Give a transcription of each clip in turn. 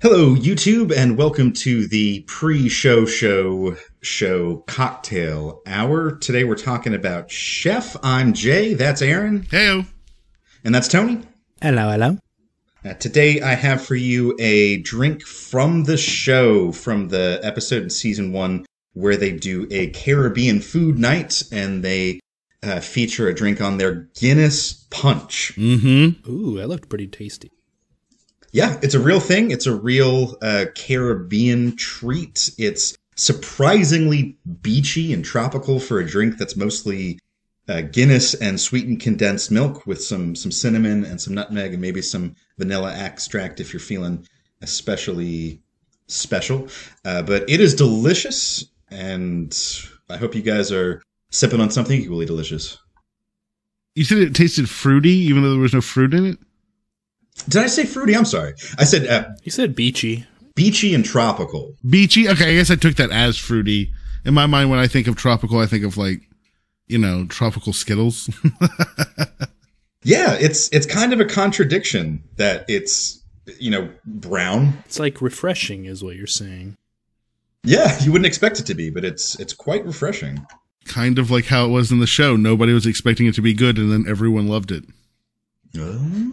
Hello, YouTube, and welcome to the pre-show show cocktail hour. Today we're talking about Chef. I'm Jay. That's Aaron. Heyo. And that's Tony. Hello, hello. Today I have for you a drink from the show, from the episode in season 1 where they do a Caribbean food night and they feature a drink on their Guinness Punch. Mm-hmm. Ooh, that looked pretty tasty. Yeah, it's a real thing. It's a real Caribbean treat. It's surprisingly beachy and tropical for a drink that's mostly Guinness and sweetened condensed milk with some cinnamon and some nutmeg and maybe some vanilla extract if you're feeling especially special. But it is delicious, and I hope you guys are sipping on something equally delicious. You said it tasted fruity even though there was no fruit in it? Did I say fruity? I'm sorry. I said... you said beachy. Beachy and tropical. Beachy? Okay, I guess I took that as fruity. In my mind, when I think of tropical, I think of tropical Skittles. Yeah, it's kind of a contradiction that it's, brown. It's like refreshing is what you're saying. Yeah, you wouldn't expect it to be, but it's quite refreshing. Kind of like how it was in the show. Nobody was expecting it to be good, and then everyone loved it. Oh.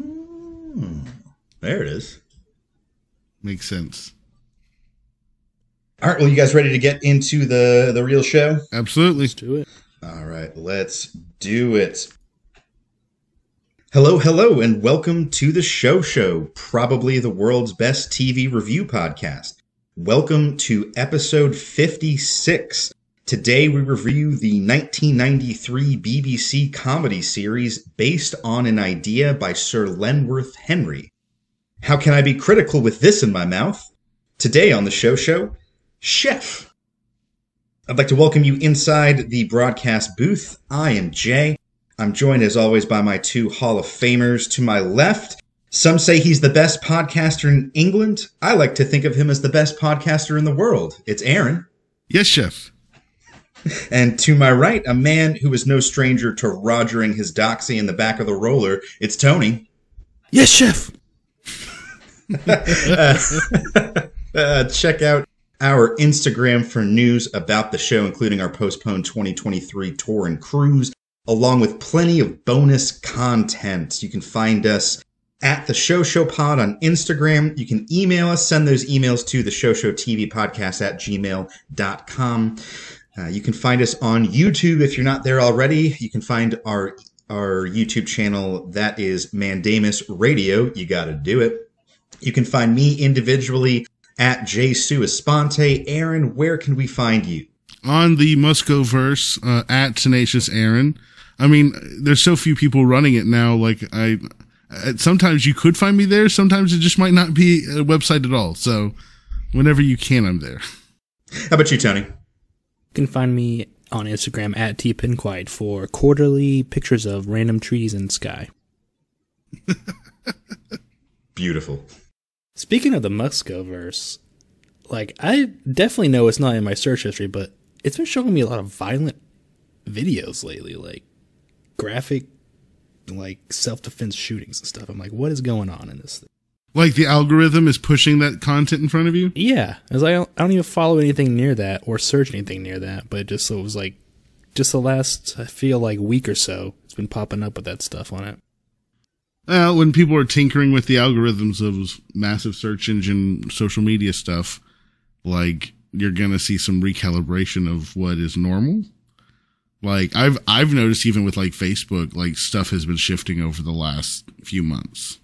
There it is. Makes sense. All right, well, you guys ready to get into the real show? Absolutely. Let's do it. All right, let's do it. Hello, and welcome to the Show Show, probably the world's best TV review podcast. Welcome to episode 56. Today we review the 1993 BBC comedy series based on an idea by Sir Lenny Henry. How can I be critical with this in my mouth? Today on the Show, Chef. I'd like to welcome you inside the broadcast booth. I am Jay. I'm joined as always by my two Hall of Famers to my left. Some say he's the best podcaster in England. I like to think of him as the best podcaster in the world. It's Aaron. Yes, Chef. And to my right, a man who is no stranger to rogering his doxy in the back of the roller. It's Tony. Yes, Chef. Check out our Instagram for news about the show, including our postponed 2023 tour and cruise, along with plenty of bonus content. You can find us at the Show Show Pod on Instagram. You can email us, send those emails to the Show Show TV Podcast at gmail.com. You can find us on YouTube if you're not there already. You can find our YouTube channel. That is Mandamus Radio. You got to do it. You can find me individually at JSuesponte. Aaron, where can we find you? On the Muscoverse, at Tenacious Aaron. I mean, there's so few people running it now. Sometimes you could find me there. Sometimes it just might not be a website at all. So whenever you can, I'm there. How about you, Tony? You can find me on Instagram at tpinquiet for quarterly pictures of random trees and sky. Beautiful. Speaking of the Muscoverse, I definitely know it's not in my search history, but it's been showing me a lot of violent videos lately, graphic, self-defense shootings and stuff. I'm like, what is going on in this thing? Like the algorithm is pushing that content in front of you? Yeah. I don't even follow anything near that or search anything near that, but just the last, I feel week or so, it's been popping up with that stuff on it. Well, when people are tinkering with the algorithms of massive search engine social media stuff, you're going to see some recalibration of what is normal. I've noticed even with Facebook, stuff has been shifting over the last few months.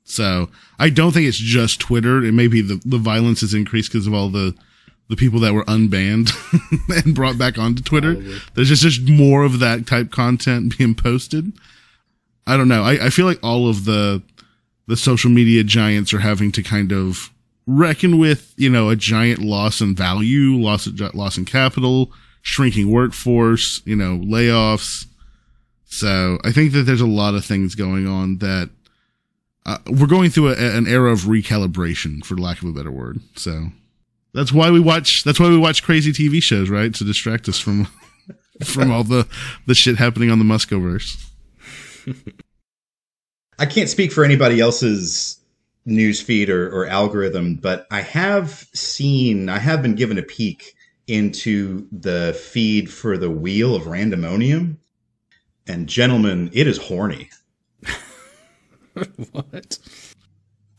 So I don't think it's just Twitter. It may be the violence has increased because of all the people that were unbanned and brought back onto Twitter. Probably. There's just more of that type content being posted. I don't know. I feel like all of the social media giants are having to kind of reckon with, a giant loss in value, loss in capital, shrinking workforce, layoffs. So I think that there's a lot of things going on that we're going through an era of recalibration, for lack of a better word. So that's why we watch crazy TV shows, right? To distract us from all the shit happening on the Muscoverse. I can't speak for anybody else's news feed or algorithm, but I have been given a peek into the feed for the Wheel of Randomonium, and gentlemen, it is horny. What?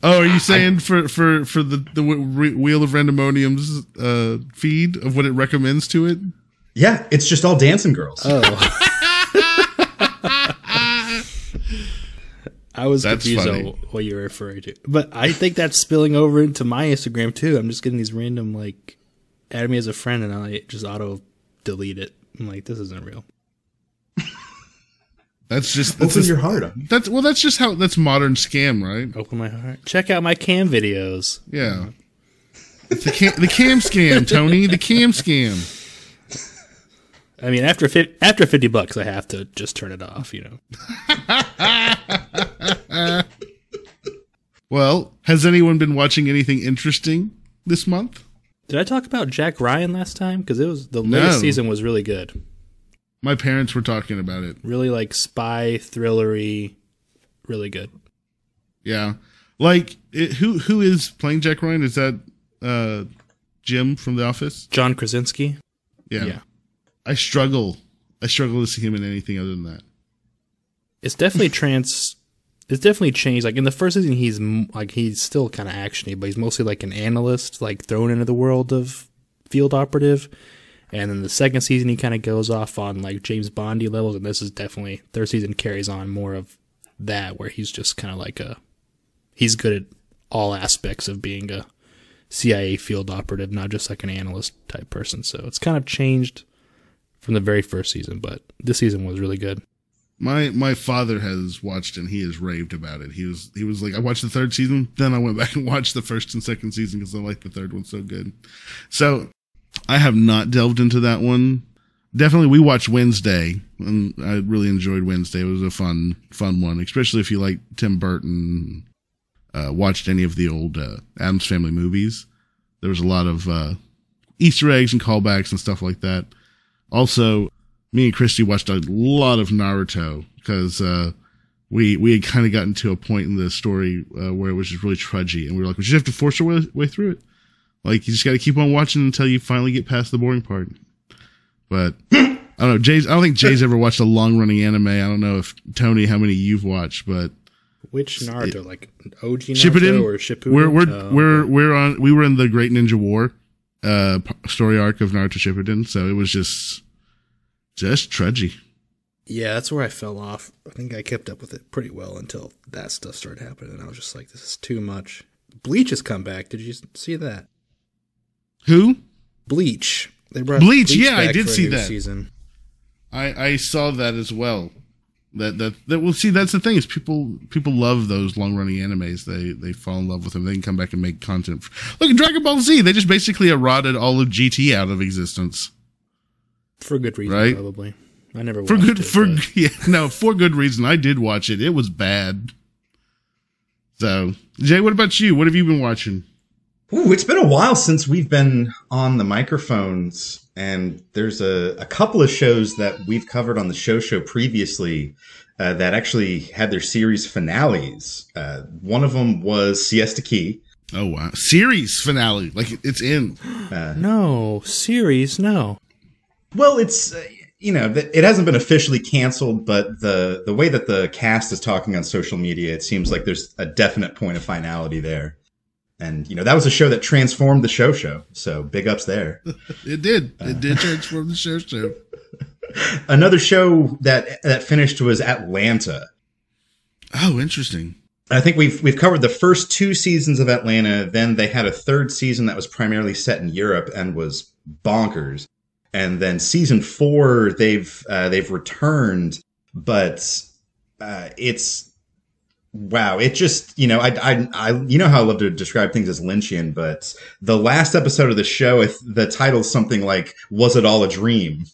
Oh, are you saying for the Wheel of Randomonium's feed of what it recommends to it? Yeah, it's just all dancing girls. Oh. I was confused on what you were referring to. But I think that's spilling over into my Instagram, too. I'm just getting these random, like, add me as a friend, and I just auto-delete it. I'm like, this isn't real. That's just... Open your heart. That's just how... That's modern scam, right? Open my heart. Check out my cam videos. Yeah. It's the cam scam, Tony. The cam scam. I mean, after $50, I have to just turn it off, you know. Well, has anyone been watching anything interesting this month? Did I talk about Jack Ryan last time? Because the latest season was really good. My parents were talking about it. Really like spy thrillery, really good. Yeah, like who is playing Jack Ryan? Is that Jim from The Office? John Krasinski. Yeah. I struggle to see him in anything other than that. It's definitely It's definitely changed. Like in the first season, he's still kind of actiony, but he's mostly like an analyst, like thrown into the world of field operative. And then the second season, he kind of goes off on like James Bondy levels, and this is definitely third season carries on more of that, where he's just kind of like he's good at all aspects of being a CIA field operative, not just like an analyst type person. So it's kind of changed from the very first season, but this season was really good. My father has watched and he has raved about it. He was like, I watched the third season, then I went back and watched the first and second season because I liked the third one so good. So I have not delved into that one. Definitely, we watched Wednesday, and I really enjoyed Wednesday. It was a fun one, especially if you like Tim Burton. Watched any of the old Addams Family movies. There was a lot of Easter eggs and callbacks and stuff like that. Also, me and Christy watched a lot of Naruto because we had kind of gotten to a point in the story where it was just really trudgy, and we were like, we just have to force our way through it. Like, you just got to keep on watching until you finally get past the boring part. But I don't know, I don't think Jay's ever watched a long-running anime. I don't know if Tony, how many you've watched, but which Naruto, like OG Naruto or Shippuden? We were in the Great Ninja War story arc of Naruto Shippuden, so it was just trudgy. Yeah, that's where I fell off. I think I kept up with it pretty well until that stuff started happening, and I was just like, this is too much. Bleach has come back. Did you see that? Who? Bleach. They brought Bleach. Bleach Yeah, I did see that. Season. I saw that as well. That well, see, that's the thing is people love those long running animes. They fall in love with them. They can come back and make content. Look at Dragon Ball Z. They just basically eroded all of GT out of existence. For good reason, right? Probably. I never watched it. For good reason. I did watch it. It was bad. So, Jay, what about you? What have you been watching? Ooh, it's been a while since we've been on the microphones, and there's a couple of shows that we've covered on the show previously that actually had their series finales. One of them was Siesta Key. Oh, wow. Series finale. Like, it's in. No. Series, no. Well, it's... it hasn't been officially canceled, but the way that the cast is talking on social media, it seems like there's a definite point of finality there. And, that was a show that transformed the show. So big ups there. It did. It did transform the show. Another show that finished was Atlanta. Oh, interesting. I think we've covered the first 2 seasons of Atlanta. Then they had a third season that was primarily set in Europe and was bonkers. And then season 4, they've returned, but it's wow. It just I how I love to describe things as Lynchian, but the last episode of the show, the title's something like "Was It All a Dream?"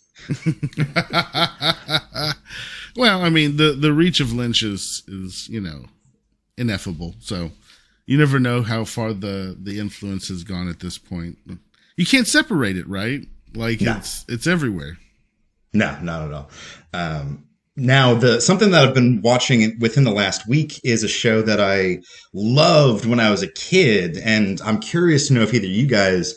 Well, I mean the reach of Lynch is ineffable. So you never know how far the influence has gone at this point. You can't separate it, right? Like, no. It's everywhere. No, not at all. Now, something that I've been watching within the last week is a show that I loved when I was a kid, and I'm curious to know if either of you guys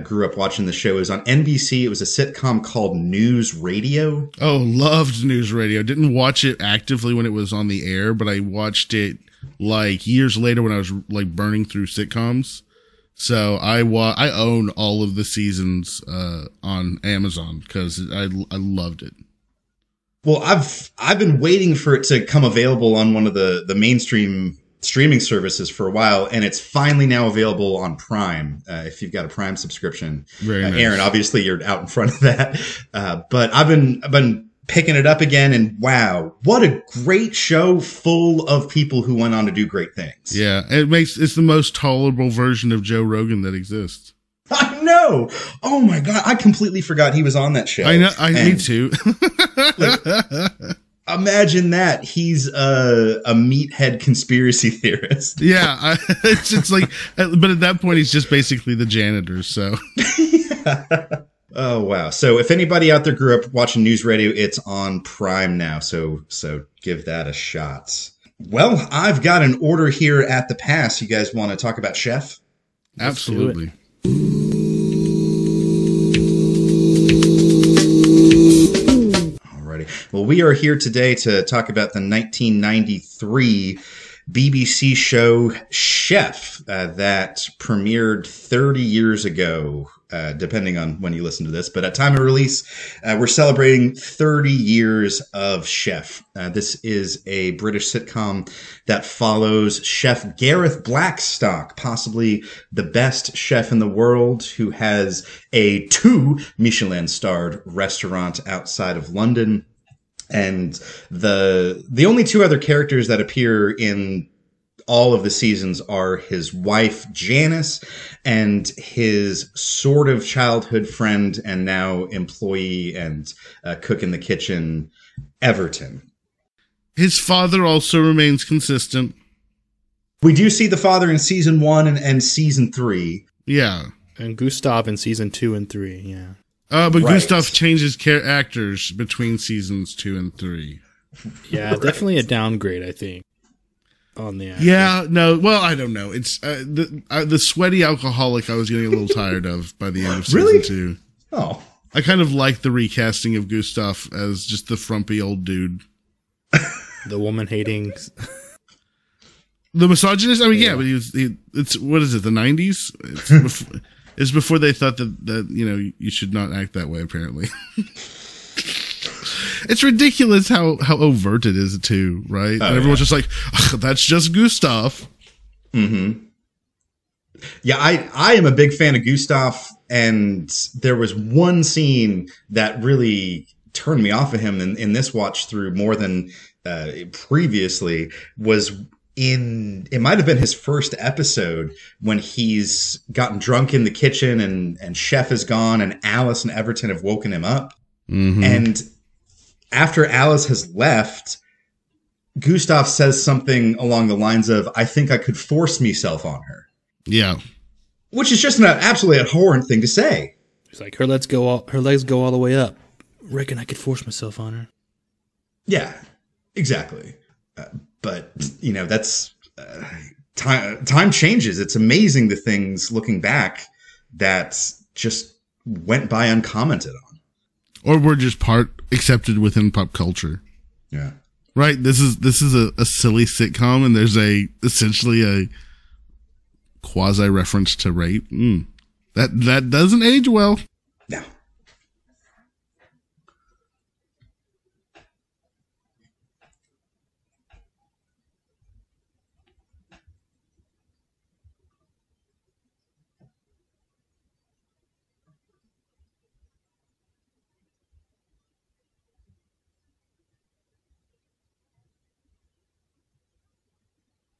grew up watching the show. It was on NBC. It was a sitcom called News Radio. Oh, loved News Radio. Didn't watch it actively when it was on the air, but I watched it like years later when I was like burning through sitcoms. So I own all of the seasons on Amazon because I loved it. Well, I've been waiting for it to come available on one of the mainstream streaming services for a while, and it's finally now available on Prime. If you've got a Prime subscription, Very nice. Aaron, obviously you're out in front of that. But I've been picking it up again, and wow, what a great show full of people who went on to do great things. Yeah, it's the most tolerable version of Joe Rogan that exists. I know. Oh my God. I completely forgot he was on that show. I know. Me too. Imagine that. He's a meathead conspiracy theorist. Yeah. It's like, but at that point, he's just basically the janitor. So. Yeah. Oh, wow. So if anybody out there grew up watching News Radio, it's on Prime now. So give that a shot. Well, I've got an order here at the pass. You guys want to talk about Chef? Absolutely. Alrighty. Well, we are here today to talk about the 1993 BBC show Chef that premiered 30 years ago, depending on when you listen to this. But at time of release, we're celebrating 30 years of Chef. This is a British sitcom that follows Chef Gareth Blackstock, possibly the best chef in the world, who has a 2 Michelin-starred restaurant outside of London. And the only 2 other characters that appear in all of the seasons are his wife, Janice, and his sort of childhood friend and now employee and cook in the kitchen, Everton. His father also remains consistent. We do see the father in season 1 and season 3. Yeah. And Gustav in season 2 and 3, yeah. But Right. Gustav changes actors between seasons 2 and 3. Yeah, definitely a downgrade, I think, on the actor. Yeah, no, well, I don't know. It's the sweaty alcoholic I was getting a little tired of by the end of season Really? 2. Oh. I kind of like the recasting of Gustav as just the frumpy old dude. The woman-hating... The misogynist? I mean, yeah, but it's, what is it, the 90s? It's before they thought that, you know, you should not act that way, apparently. It's ridiculous how overt it is, too, right? And everyone's just like, that's just Gustav. Mm-hmm. Yeah, I am a big fan of Gustav, and there was one scene that really turned me off of him in this watch through more than previously, was it might have been his first episode when he's gotten drunk in the kitchen and Chef is gone and Alice and Everton have woken him up. Mm-hmm. And after Alice has left, Gustav says something along the lines of, "I think I could force myself on her." Yeah. Which is just an absolutely abhorrent thing to say. He's like, her legs go all the way up. Reckon I could force myself on her. Yeah, exactly. But, you know, that's time changes. It's amazing the things looking back that just went by uncommented on. Or were just accepted within pop culture. Yeah. Right. This is a silly sitcom, and there's essentially a quasi reference to rape. That doesn't age well. No.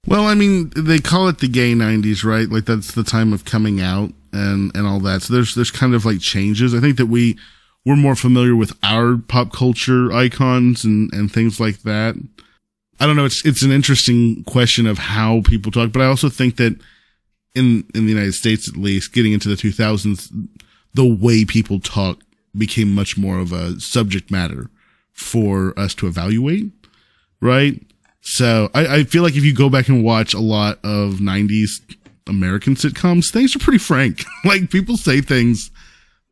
Well, I mean, they call it the gay 90s, right? Like, that's the time of coming out and all that. So there's kind of like changes. I think that we're more familiar with our pop culture icons and things like that. I don't know. It's an interesting question of how people talk, but I also think that in the United States, at least, getting into the 2000s, the way people talk became much more of a subject matter, for us to evaluate, right? So I feel like if you go back and watch a lot of 90s American sitcoms, things are pretty frank. Like, people say things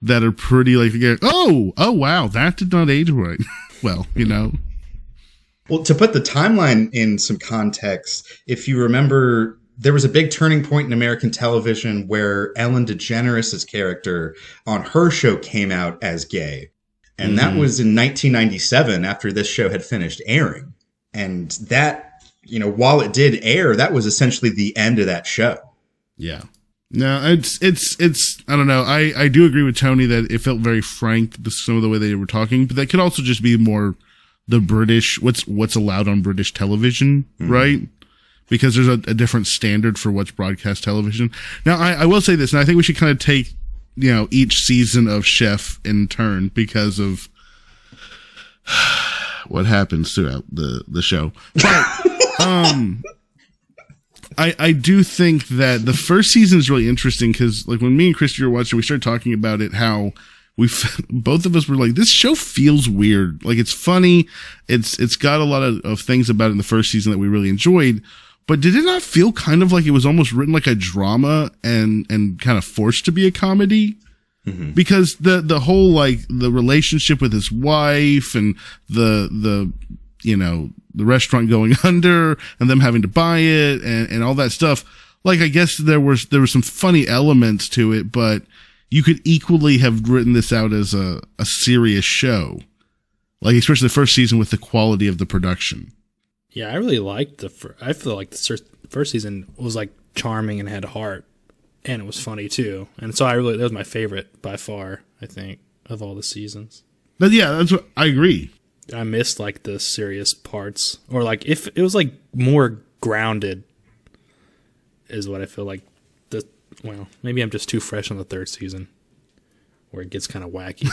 that are pretty like, oh wow, that did not age right. Well, you know. Well, to put the timeline in some context, if you remember, there was a big turning point in American television where Ellen DeGeneres' character on her show came out as gay. And that was in 1997 after this show had finished airing. And that, you know, while it did air, that was essentially the end of that show. Yeah. No, it's, I don't know. I do agree with Tony that it felt very frank, some of the way they were talking, but that could also just be more the British, what's allowed on British television, right? Because there's a different standard for what's broadcast television. Now, I will say this, and I think we should kind of take, you know, each season of Chef in turn because of what happens throughout the show. But, I do think that the first season is really interesting because, like, when me and Christy were watching, we started talking about it, how both of us were like, this show feels weird. Like, it's funny. It's got a lot of things about it in the first season that we really enjoyed. But did it not feel kind of like it was almost written like a drama and kind of forced to be a comedy? Mm-hmm. Because the whole, like, the relationship with his wife and the you know, the restaurant going under and them having to buy it and all that stuff. Like, I guess there were some funny elements to it, but you could equally have written this out as a serious show. Like, especially the first season with the quality of the production. Yeah, I really liked I feel like the first season was, like, charming and had heart, and it was funny too. And so that was my favorite by far, I think, of all the seasons. But yeah, that's what I agree. I missed, like, the serious parts, or, like, if it was, like, more grounded is what I feel like. Well, maybe I'm just too fresh on the third season where it gets kind of wacky.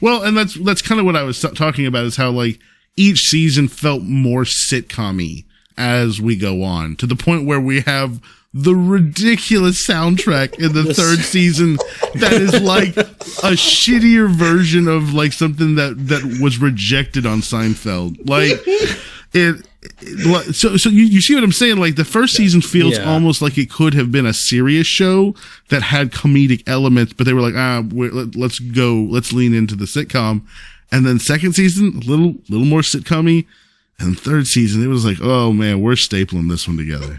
Well, and that's kind of what I was talking about, is how, like, each season felt more sitcom-y as we go on, to the point where we have the ridiculous soundtrack in the third season that is like a shittier version of, like, something that was rejected on Seinfeld. Like, so you see what I'm saying? Like, the first season feels almost like it could have been a serious show that had comedic elements, but they were like, let's lean into the sitcom. And then second season, a little more sitcom-y. And third season, it was like, oh man, we're stapling this one together.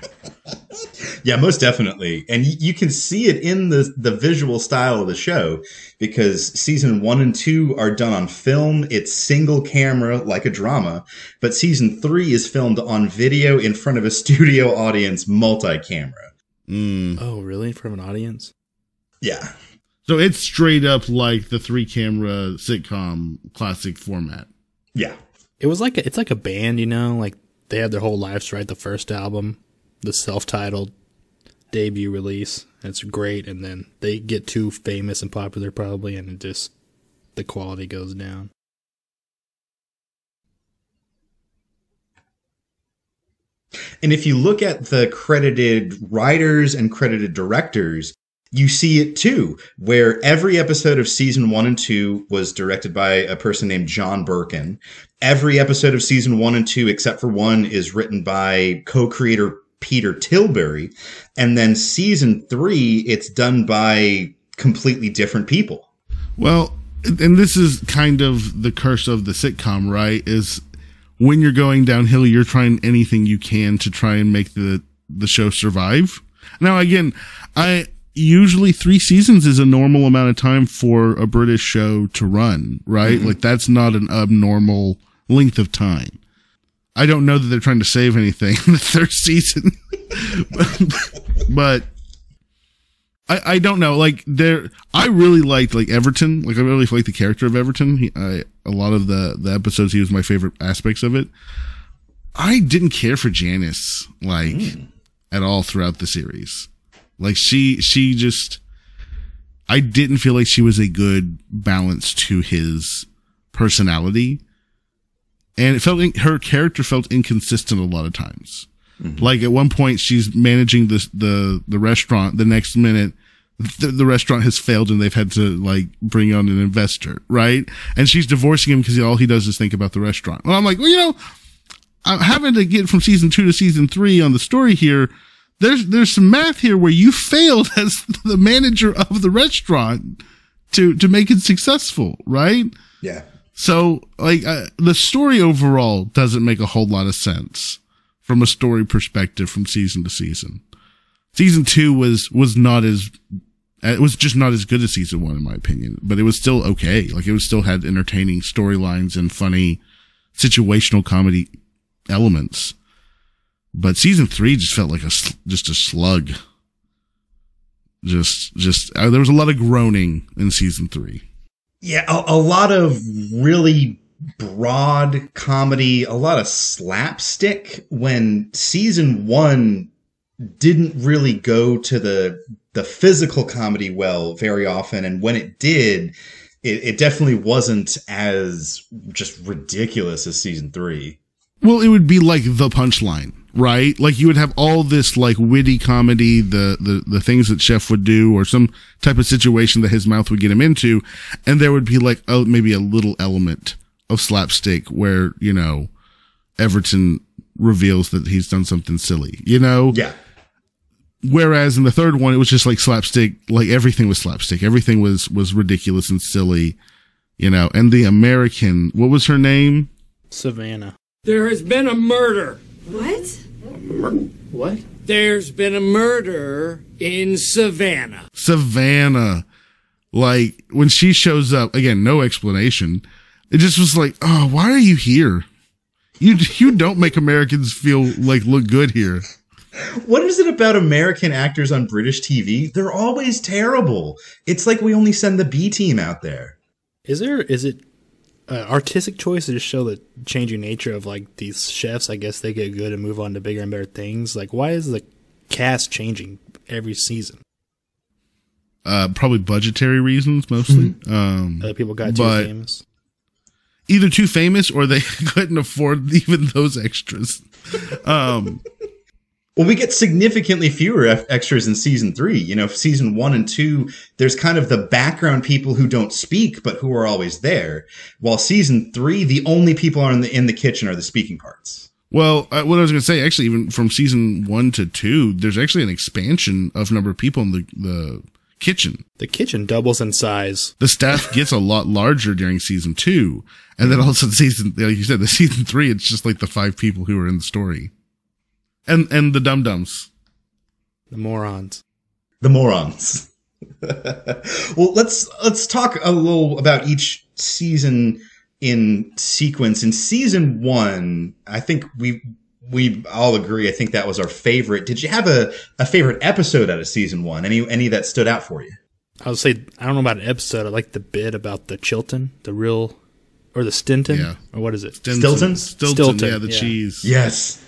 Yeah, most definitely. And you can see it in the visual style of the show, because season 1 and 2 are done on film. It's single camera, like a drama. But season 3 is filmed on video in front of a studio audience, multi-camera. Oh, really? In front of an audience? Yeah. So it's straight up like the 3-camera sitcom classic format. Yeah. It's like a band, you know, like they had their whole lives to write the first album, the self-titled debut release. It's great, and then they get too famous and popular probably, and the quality goes down. And if you look at the credited writers and credited directors, you see it too, where every episode of season 1 and 2 was directed by a person named John Birkin. Every episode of season 1 and 2, except for one, is written by co-creator Peter Tilbury. And then season 3, it's done by completely different people. Well, and this is kind of the curse of the sitcom, right? Is when you're going downhill, you're trying anything you can to try and make the show survive. Now, again, usually 3 seasons is a normal amount of time for a British show to run, right? Mm-hmm. Like, that's not an abnormal length of time. I don't know that they're trying to save anything in the third season, but I don't know. Like, I really liked, like, Everton. Like, I really liked the character of Everton. A lot of the episodes, he was my favorite aspects of it. I didn't care for Janice, like, at all throughout the series. Like, she just, I didn't feel like she was a good balance to his personality. And her character felt inconsistent a lot of times. Mm-hmm. Like, at one point, she's managing the restaurant. The next minute, the restaurant has failed and they've had to like bring on an investor, right? And she's divorcing him because all he does is think about the restaurant. Well, I'm like, well, I'm having to get from season 2 to season 3 on the story here. There's some math here where you failed as the manager of the restaurant to make it successful, right? Yeah. So like the story overall doesn't make a whole lot of sense from a story perspective from season to season. Season 2 was not as, it was just not as good as season 1 in my opinion, but it was still okay. Like it was still had entertaining storylines and funny situational comedy elements. But season 3 just felt like just a slug. There was a lot of groaning in season 3. Yeah, a lot of really broad comedy, a lot of slapstick when season 1 didn't really go to the physical comedy well very often. And when it did, it definitely wasn't as just ridiculous as season 3. Well, it would be like the punchline, right? Like you would have all this like witty comedy, the things that Chef would do or some type of situation that his mouth would get him into. And there would be like, maybe a little element of slapstick where, Everton reveals that he's done something silly, Yeah. Whereas in the third one, it was just like slapstick, like everything was slapstick. Everything was ridiculous and silly, and the American, what was her name? Savannah. There has been a murder. What? What? There's been a murder in Savannah. Savannah. Like, when she shows up, again, no explanation. It just was like, oh, why are you here? You don't make Americans feel like look good here. What is it about American actors on British TV? They're always terrible. It's like we only send the B team out there. Is it artistic choice to just show the changing nature of like these chefs? I guess they get good and move on to bigger and better things. Like, why is the cast changing every season? Probably budgetary reasons mostly. Other people got too famous. Either too famous or they couldn't afford even those extras. Well, we get significantly fewer extras in season 3. Season 1 and 2, there's kind of the background people who don't speak, but who are always there. While season 3, the only people are in the kitchen are the speaking parts. Well, what I was going to say, actually, even from season 1 to 2, there's actually an expansion of number of people in the kitchen. The kitchen doubles in size. The staff gets a lot larger during season 2. And then also like you said, the season 3, it's just like the 5 people who are in the story. And the dum-dums. The morons. The morons. Well, let's talk a little about each season in sequence. In season 1, I think we all agree, I think that was our favorite. Did you have a favorite episode out of season 1? Any that stood out for you? I would say, I don't know about an episode. I like the bit about the Chilton, or the Stilton. Yeah. Or what is it? Stilton, yeah, the yeah. cheese. Yes.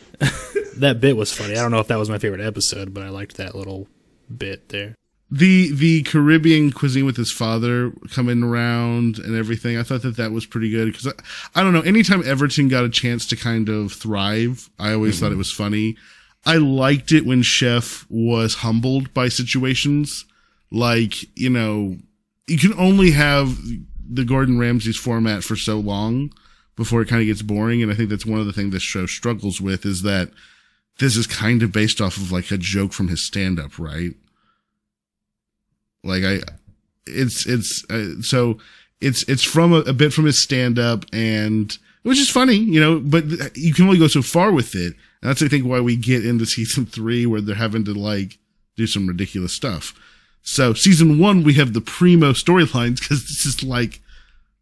That bit was funny. I don't know if that was my favorite episode, but I liked that little bit there. The Caribbean cuisine with his father coming around and everything, I thought that was pretty good because I don't know, anytime Everton got a chance to kind of thrive, I always thought it was funny. I liked it when Chef was humbled by situations like, you can only have the Gordon Ramsay's format for so long before it kind of gets boring, and I think that's one of the things this show struggles with is that this is kind of based off of like a joke from his stand-up, right? Like so it's from a bit from his stand-up, and which is funny, but you can only go so far with it. And that's, I think, why we get into season 3 where they're having to like do some ridiculous stuff. So season 1, we have the primo storylines because this is like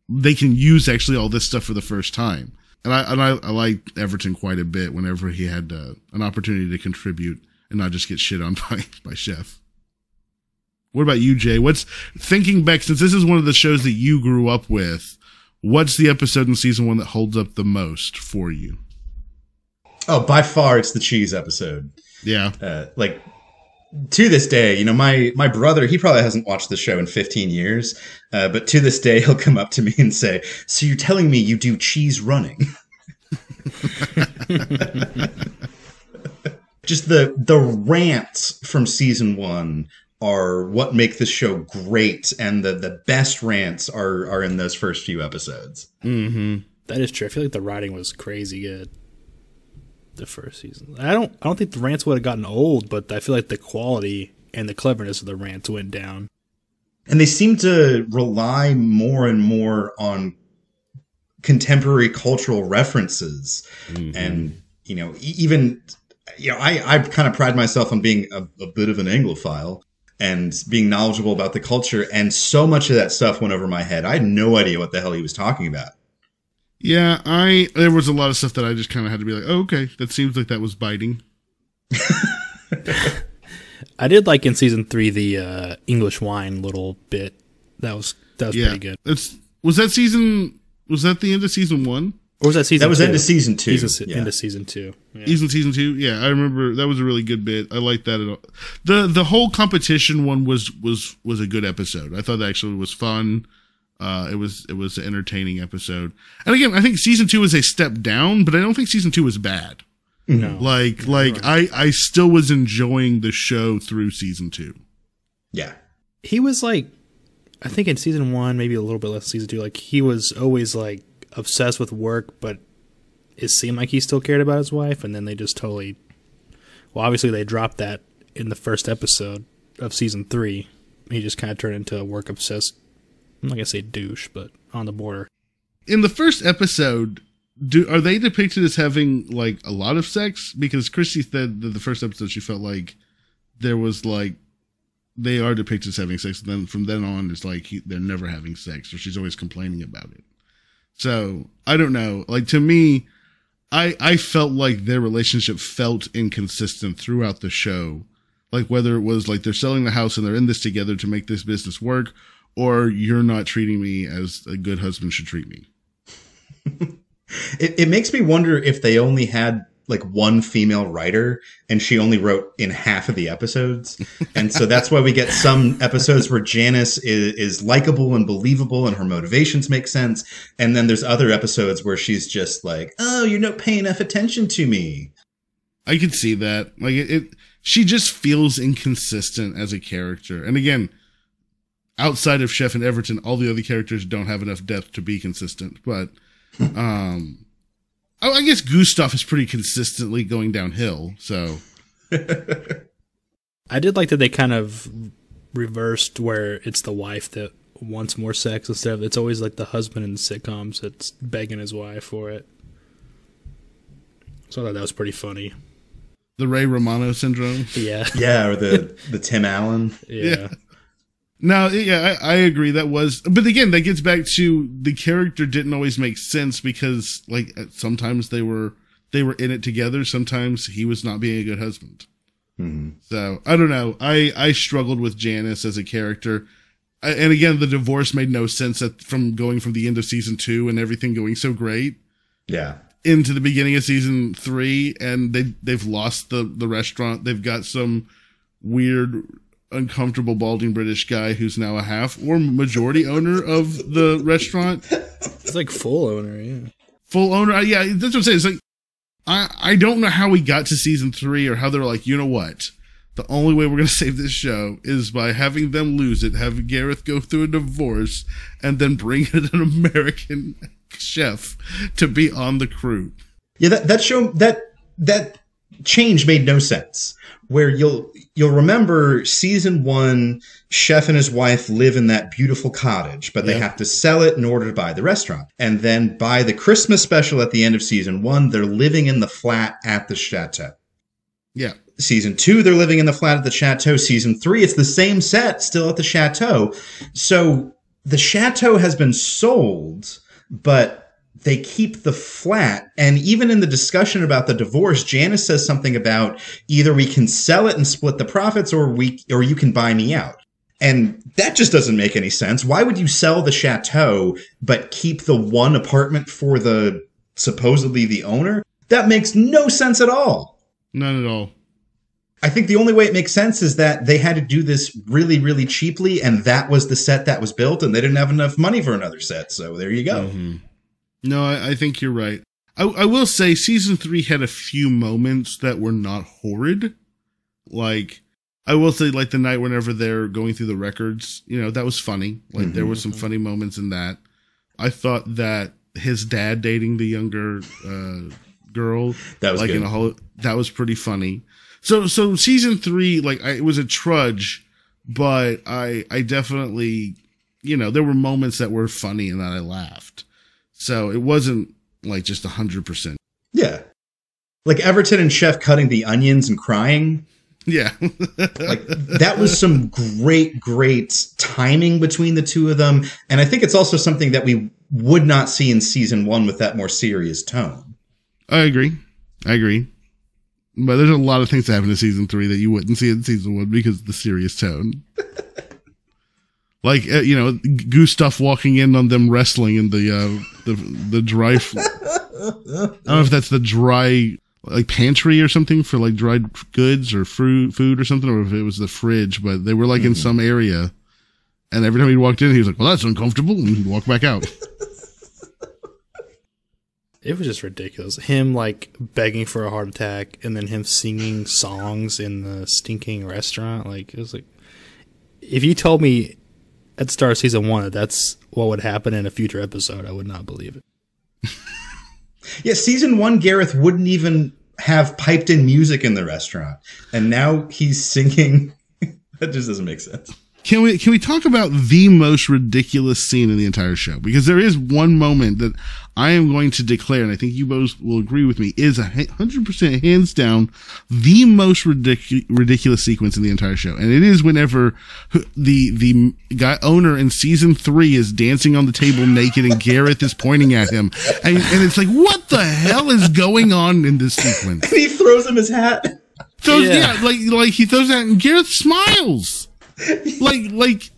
they can use actually all this stuff for the first time. And I liked Everton quite a bit whenever he had an opportunity to contribute and not just get shit on by Chef. What about you, Jay? What's, thinking back, since this is one of the shows that you grew up with, what's the episode in season 1 that holds up the most for you? Oh, by far, it's the cheese episode. Yeah. To this day, my brother, he probably hasn't watched the show in 15 years, but to this day, he'll come up to me and say, "So you're telling me you do cheese running?" Just the rants from season 1 are what make this show great, and the best rants are in those first few episodes. Mm-hmm. That is true. I feel like the writing was crazy good the first season. I don't think the rants would have gotten old, but I feel like the quality and the cleverness of the rants went down. And they seem to rely more and more on contemporary cultural references. Mm-hmm. And, even, I kind of pride myself on being a bit of an Anglophile and being knowledgeable about the culture. And so much of that stuff went over my head. I had no idea what the hell he was talking about. Yeah, there was a lot of stuff that I just kind of had to be like, oh, okay, that seems like that was biting. I did like in season 3 the English wine little bit. That was pretty good. Was that the end of season 1? Or was that season 2? That was end of season 2. End of season 2. Yeah. Season 2? Yeah, I remember that was a really good bit. I liked that at all. The whole competition one was a good episode. I thought that actually was fun. It was an entertaining episode. And again, I think season 2 was a step down, but I don't think season 2 was bad. No. I still was enjoying the show through season 2. Yeah. He was like, I think in season 1, maybe a little bit less season 2, like he was always like obsessed with work, but it seemed like he still cared about his wife, and then they just totally, well, obviously they dropped that in the first episode of season 3. He just kind of turned into a work obsessed, I'm not gonna say douche, but on the border. In the first episode, are they depicted as having like a lot of sex? Because Christy said that the first episode she felt like there was like they are depicted as having sex, and then from then on it's like they're never having sex, or she's always complaining about it. So I don't know. Like to me, I felt like their relationship felt inconsistent throughout the show. Like whether it was like they're selling the house and they're in this together to make this business work, or you're not treating me as a good husband should treat me. It makes me wonder if they only had like one female writer and she only wrote in half of the episodes. And so that's why we get some episodes where Janice is likable and believable and her motivations make sense. And then there's other episodes where she's just like, oh, you're not paying enough attention to me. I could see that. Like she just feels inconsistent as a character. And again, outside of Chef and Everton, all the other characters don't have enough depth to be consistent. But I guess Gustav is pretty consistently going downhill. So I did like that they kind of reversed where it's the wife that wants more sex instead of it's always like the husband in the sitcoms that's begging his wife for it. So I thought that was pretty funny. The Ray Romano syndrome. Yeah. Yeah, or the Tim Allen. Yeah. No, yeah, I agree. That was, but again, that gets back to the character didn't always make sense because, like, sometimes they were in it together. Sometimes he was not being a good husband. Mm-hmm. So I don't know. I struggled with Janice as a character, and again, the divorce made no sense from going from the end of season 2 and everything going so great, yeah, into the beginning of season 3, and they've lost the restaurant. They've got some weird, uncomfortable balding British guy who's now a half or majority owner of the restaurant. It's like full owner, yeah. Full owner, yeah. That's what I'm saying. It's like I don't know how we got to season 3 or how they were like, you know what? The only way we're going to save this show is by having them lose it, having Gareth go through a divorce, and then bring in an American chef to be on the crew. Yeah, that show that change made no sense. Where you'll remember season 1, Chef and his wife live in that beautiful cottage, but they have to sell it in order to buy the restaurant. And then by the Christmas special at the end of season 1, they're living in the flat at the chateau. Yeah. Season 2, they're living in the flat at the chateau. Season 3, it's the same set still at the chateau. So the chateau has been sold, but they keep the flat. And even in the discussion about the divorce, Janice says something about either we can sell it and split the profits or you can buy me out. And that just doesn't make any sense. Why would you sell the chateau but keep the one apartment for the supposedly the owner? That makes no sense at all. None at all. I think the only way it makes sense is that they had to do this really, really cheaply, and that was the set that was built, and they didn't have enough money for another set. So there you go. Mm-hmm. No, I think you're right. I will say season 3 had a few moments that were not horrid. Like, I will say, like, the night whenever they're going through the records, you know, that was funny. Like, there were some funny moments in that. I thought that his dad dating the younger girl, that was like good. that was pretty funny. So season 3, like, it was a trudge, but I definitely, you know, there were moments that were funny and that I laughed. So it wasn't like just 100%. Yeah. Like Everton and Chef cutting the onions and crying. Yeah. Like that was some great timing between the two of them. And I think it's also something that we would not see in season 1 with that more serious tone. I agree. But there's a lot of things that happen in season 3 that you wouldn't see in season 1 because of the serious tone. Like, you know, Gustav walking in on them wrestling in the dry, I don't know if that's the dry, like, pantry or something for, like, dried goods or food or something, or if it was the fridge, but they were, like, in some area. And every time he walked in, he was like, well, that's uncomfortable, and he'd walk back out. It was just ridiculous. Him, like, begging for a heart attack, and then him singing songs in the stinking restaurant. Like, it was like, if you told me at the start of season 1 that that's what would happen in a future episode, I would not believe it. Yeah, season 1, Gareth wouldn't even have piped in music in the restaurant. And now he's singing. That just doesn't make sense. Can we talk about the most ridiculous scene in the entire show? Because there is one moment that I am going to declare, and I think you both will agree with me, is 100% hands down the most ridiculous sequence in the entire show. And it is whenever the guy owner in season 3 is dancing on the table naked and Gareth is pointing at him. And it's like, what the hell is going on in this sequence? And he throws him his hat. So yeah, like he throws that and Gareth smiles. Like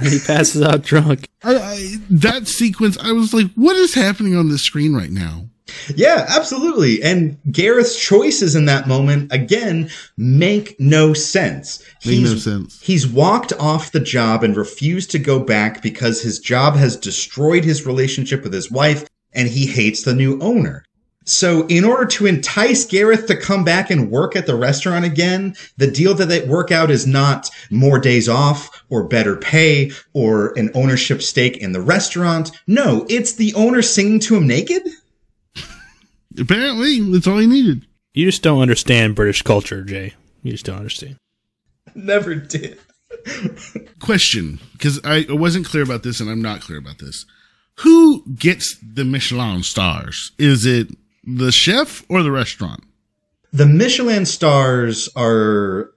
he passes out drunk. That sequence, I was like, what is happening on the screen right now? Yeah, absolutely. And Gareth's choices in that moment, again, make no sense. He's walked off the job and refused to go back because his job has destroyed his relationship with his wife and he hates the new owner. So in order to entice Gareth to come back and work at the restaurant again, the deal that they work out is not more days off or better pay or an ownership stake in the restaurant. No, it's the owner singing to him naked. Apparently, that's all he needed. You just don't understand British culture, Jay. You just don't understand. Never did. Question, because I wasn't clear about this and I'm not clear about this. Who gets the Michelin stars? Is it the chef or the restaurant? The Michelin stars are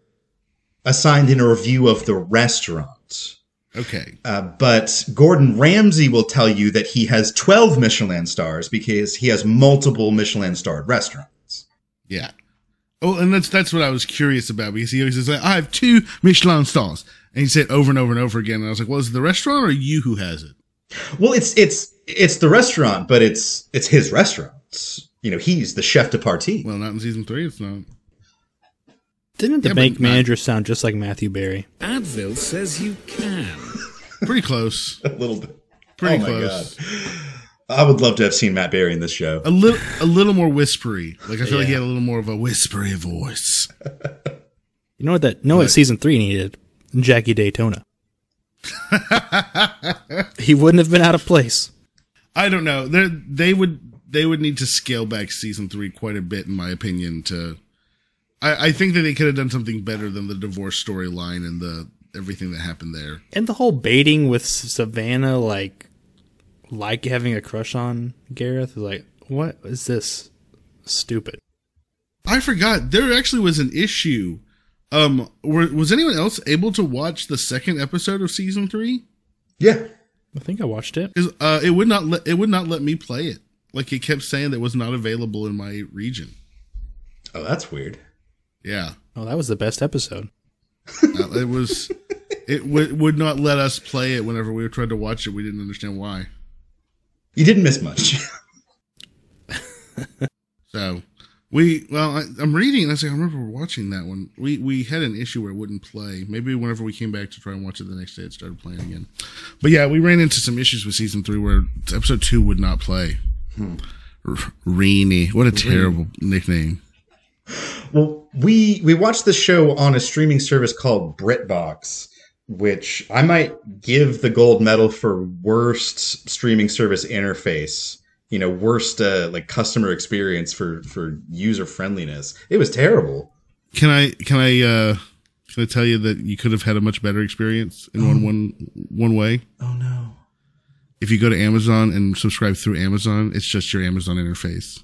assigned in a review of the restaurant. Okay. But Gordon Ramsay will tell you that he has 12 Michelin stars because he has multiple Michelin starred restaurants. Yeah. Oh, and that's what I was curious about because he always says, I have 2 Michelin stars. And he said over and over and over again. And I was like, well, is it the restaurant or you who has it? Well, it's the restaurant, but it's his restaurant. You know, he's the chef de partie. Well, not in season 3. It's not. Didn't the bank manager sound just like Matthew Berry? Advil says you can. Pretty close. A little bit. Pretty close. God. I would love to have seen Matt Berry in this show. A little more whispery. Like I feel like he had a little more of a whispery voice. You know what season 3 needed? Jackie Daytona. He wouldn't have been out of place. I don't know. They would need to scale back season 3 quite a bit, in my opinion. I think that they could have done something better than the divorce storyline and the everything that happened there. And the whole baiting with Savannah, like having a crush on Gareth, like, what is this? Stupid. I forgot there actually was an issue. Was anyone else able to watch the second episode of season 3? Yeah, I think I watched it. It would not let me play it. Like it kept saying that it was not available in my region. Oh, that's weird. Yeah. Oh, that was the best episode. It was. It would not let us play it whenever we tried to watch it. We didn't understand why. You didn't miss much. So I'm reading and I remember watching that one. We had an issue where it wouldn't play. Maybe whenever we came back to try and watch it the next day, it started playing again. But yeah, we ran into some issues with season 3 where episode 2 would not play. Reenie. What a terrible nickname. Well, we watched the show on a streaming service called BritBox, which I might give the gold medal for worst streaming service interface. You know, worst like customer experience for user friendliness. It was terrible. Can I tell you that you could have had a much better experience in one way? Oh no. If you go to Amazon and subscribe through Amazon, it's just your Amazon interface.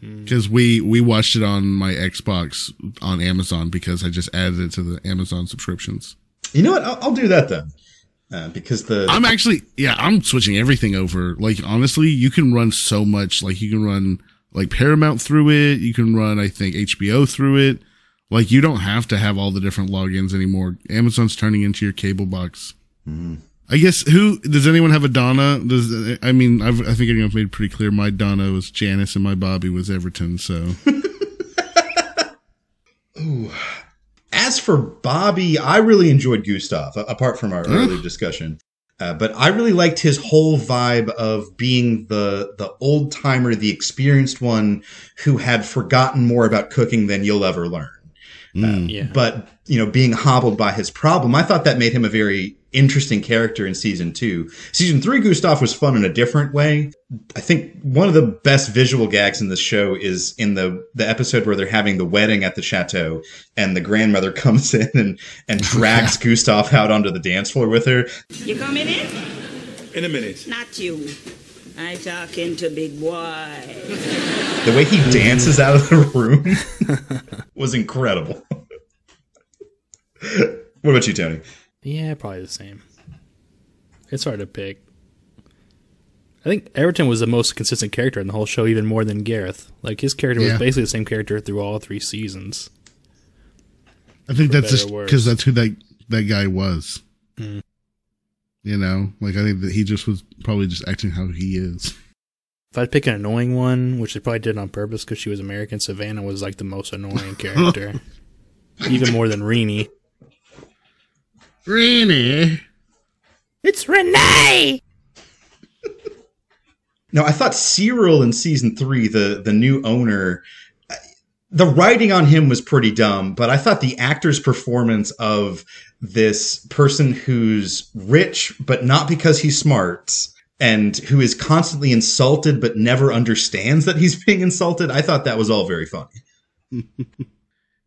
Because we watched it on my Xbox on Amazon because I just added it to the Amazon subscriptions. You know what? I'll do that then. Because I'm switching everything over. Like, honestly, you can run so much. Like, you can run like Paramount through it. You can run, I think, HBO through it. Like, you don't have to have all the different logins anymore. Amazon's turning into your cable box. Mm. I guess does anyone have a Donna? I think I've made pretty clear my Donna was Janice and my Bobby was Everton. So, ooh. As for Bobby, I really enjoyed Gustav, apart from our earlier discussion. But I really liked his whole vibe of being the old timer, the experienced one who had forgotten more about cooking than you'll ever learn. But, you know, being hobbled by his problem, I thought that made him a very interesting character in season 2. Season 3, Gustav was fun in a different way. I think one of the best visual gags in this show is in the episode where they're having the wedding at the chateau and the grandmother comes in and drags Gustav out onto the dance floor with her. You coming in? In a minute. Not you. I talking to big boy. The way he dances out of the room was incredible. What about you, Tony? Yeah, probably the same. It's hard to pick. I think Everton was the most consistent character in the whole show, even more than Gareth. Like, his character was basically the same character through all 3 seasons. I think that's just because that's who that guy was. Mm. You know, like, I think that he just was probably just acting how he is. If I'd pick an annoying one, which they probably did on purpose because she was American, Savannah was like the most annoying character. Even more than Renee. Renee! It's Renee! No, I thought Cyril in season 3, the new owner, the writing on him was pretty dumb, but I thought the actor's performance of this person who's rich, but not because he's smart, and who is constantly insulted but never understands that he's being insulted, I thought that was all very funny.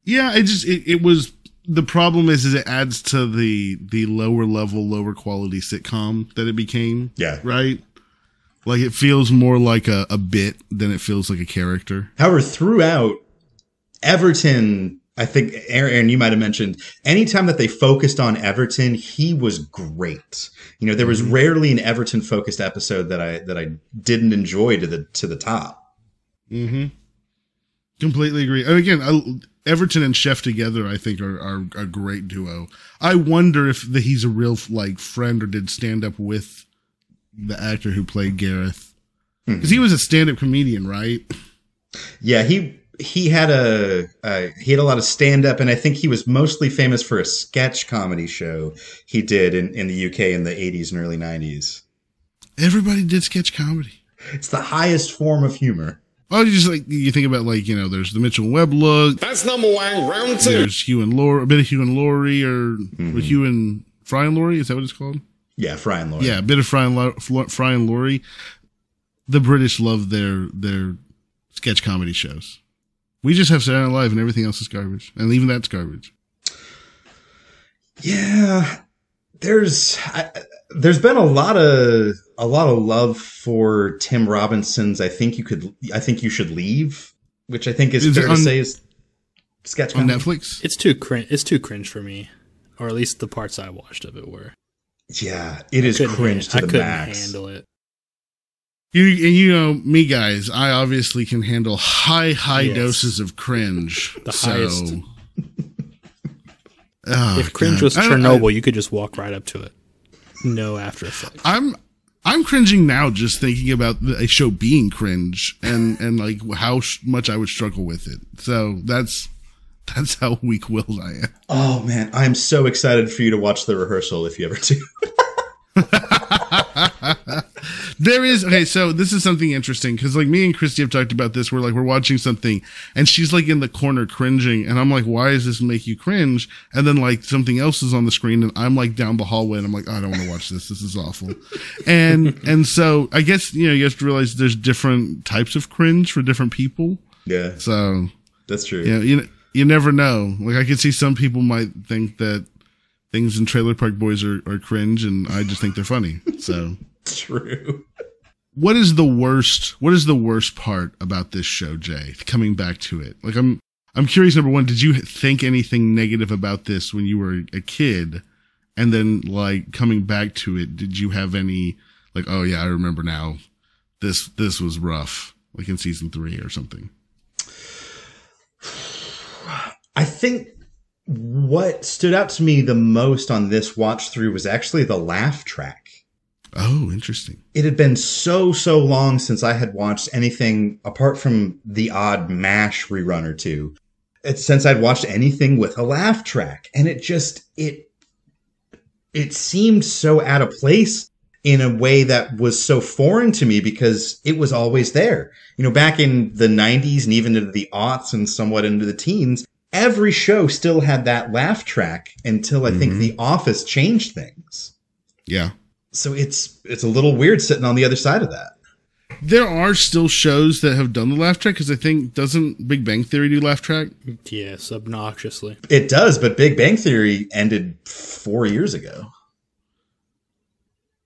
Yeah, it was. The problem is it adds to the lower level, lower quality sitcom that it became. Yeah. Right? Like, it feels more like a bit than it feels like a character. However, throughout, Everton, I think, Aaron, you might have mentioned, anytime that they focused on Everton, he was great. You know, there was rarely an Everton-focused episode that I didn't enjoy to the top. Mm-hmm. Completely agree. And again, Everton and Chef together, I think, are a great duo. I wonder if he's a real friend or did stand up with the actor who played Gareth, because he was a stand-up comedian, right? Yeah, he had a lot of stand-up, and I think he was mostly famous for a sketch comedy show he did in the UK in the 80s and early 90s. Everybody did sketch comedy. It's the highest form of humor. Oh, you think about there's the Mitchell and Webb look. That's number 1, round 2. There's Hugh and Laurie, a bit of Hugh and Laurie, or Hugh and Fry and Laurie. Is that what it's called? Yeah, Fry and Laurie. Yeah, a bit of Fry and Laurie. The British love their sketch comedy shows. We just have Saturday Night Live, and everything else is garbage, and even that's garbage. Yeah, there's been a lot of love for Tim Robinson's I think you should leave, which I think is fair to say is sketch comedy. On Netflix. It's too cringe for me, or at least the parts I watched of it were. Yeah, it is cringe to the max. I couldn't handle it. You know me, guys. I obviously can handle high doses of cringe. The highest. If cringe was Chernobyl, you could just walk right up to it. No after effects. I'm cringing now just thinking about a show being cringe and like how much I would struggle with it. So that's how weak-willed I am. Oh man, I'm so excited for you to watch The Rehearsal if you ever do. There is, okay, so this is something interesting, because like me and Christy have talked about this, where like we're watching something and she's like in the corner cringing, and I'm like, why does this make you cringe? And then like something else is on the screen and I'm like down the hallway and I'm like, I don't want to watch this is awful. And so I guess, you know, you have to realize there's different types of cringe for different people. Yeah. So that's true. You never know. Like I could see some people might think that things in Trailer Park Boys are cringe, and I just think they're funny. So true. What is the worst part about this show, Jay? Coming back to it, like I'm curious. Number one, did you think anything negative about this when you were a kid, and then like coming back to it, did you have any like, oh yeah, I remember now, this was rough, like in season 3 or something? I think what stood out to me the most on this watch through was actually the laugh track. Oh, interesting. It had been so long since I had watched anything apart from the odd MASH rerun or two. Since I'd watched anything with a laugh track. And it seemed so out of place in a way that was so foreign to me because it was always there. You know, back in the 90s and even into the aughts and somewhat into the teens, every show still had that laugh track until I think The Office changed things. Yeah. So it's a little weird sitting on the other side of that. There are still shows that have done the laugh track, because I think, doesn't Big Bang Theory do laugh track? Yes, obnoxiously. It does, but Big Bang Theory ended 4 years ago.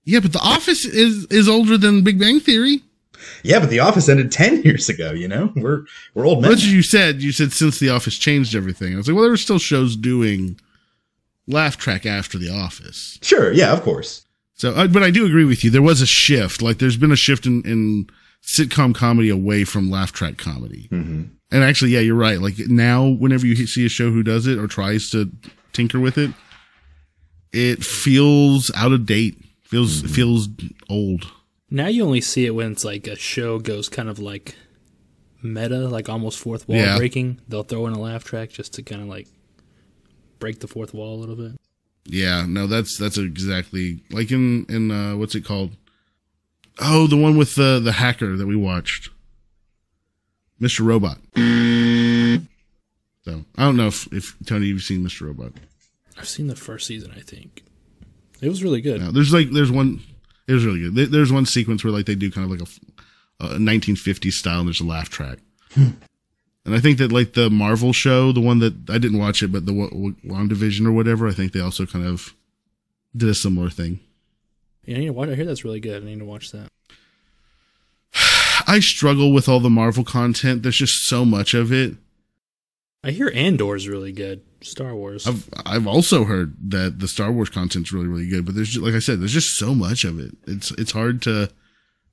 Yeah, but The Office is older than Big Bang Theory. Yeah, but The Office ended 10 years ago, you know? We're old men. That's what you said. You said since The Office changed everything. I was like, well, there were still shows doing laugh track after The Office. Sure, yeah, of course. So, but I do agree with you. There was a shift. Like, there's been a shift in sitcom comedy away from laugh track comedy. Mm-hmm. And actually, yeah, you're right. Like, now, whenever you see a show who does it or tries to tinker with it, it feels out of date. Feels old. Now you only see it when it's like a show goes kind of like meta, like almost fourth wall breaking. They'll throw in a laugh track just to kind of like break the fourth wall a little bit. Yeah, no, that's exactly like in what's it called? Oh, the one with the hacker that we watched, Mr. Robot. So I don't know if Tony, you've seen Mr. Robot. I've seen the first season. I think it was really good. No, there's one. It was really good. There's one sequence where like they do kind of like a 1950s style, and there's a laugh track. And I think that like the Marvel show, the one that I didn't watch it, but the WandaVision or whatever, I think they also kind of did a similar thing. Yeah, I need to watch. I hear that's really good. I need to watch that. I struggle with all the Marvel content. There's just so much of it. I hear Andor's really good. Star Wars. I've also heard that the Star Wars content's really, really good, but there's just, like I said, there's just so much of it. It's hard to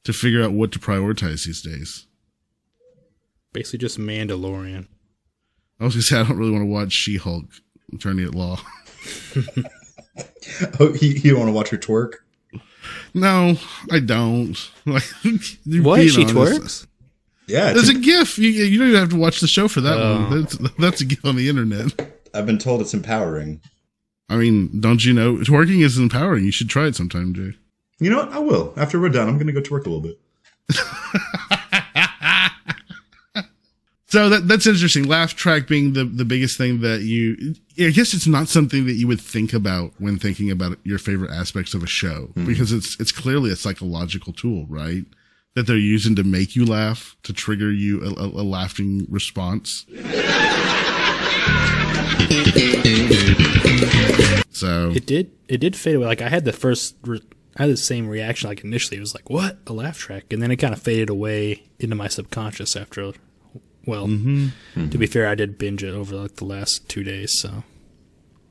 figure out what to prioritize these days. Basically just Mandalorian. I was gonna say I don't really want to watch She-Hulk, Attorney at Law. Oh, you don't want to watch her twerk? No, I don't. Like, what? She twerks? Yeah. There's a GIF. You don't even have to watch the show for that one. That's a GIF on the internet. I've been told it's empowering. I mean, don't you know? Twerking is empowering. You should try it sometime, Jay. You know what? I will. After we're done, I'm going to go twerk a little bit. So that's interesting. Laugh track being the biggest thing that I guess it's not something that you would think about when thinking about your favorite aspects of a show, because it's clearly a psychological tool, right? That they're using to make you laugh, to trigger you a laughing response. So it did fade away. Like I had the same reaction. Like initially, it was like, "What? A laugh track?" And then it kind of faded away into my subconscious after. Well, to be fair, I did binge it over like the last 2 days, so there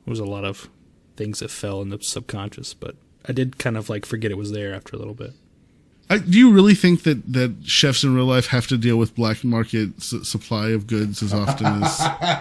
was a lot of things that fell in the subconscious. But I did kind of like forget it was there after a little bit. Do you really think that chefs in real life have to deal with black market supply of goods as often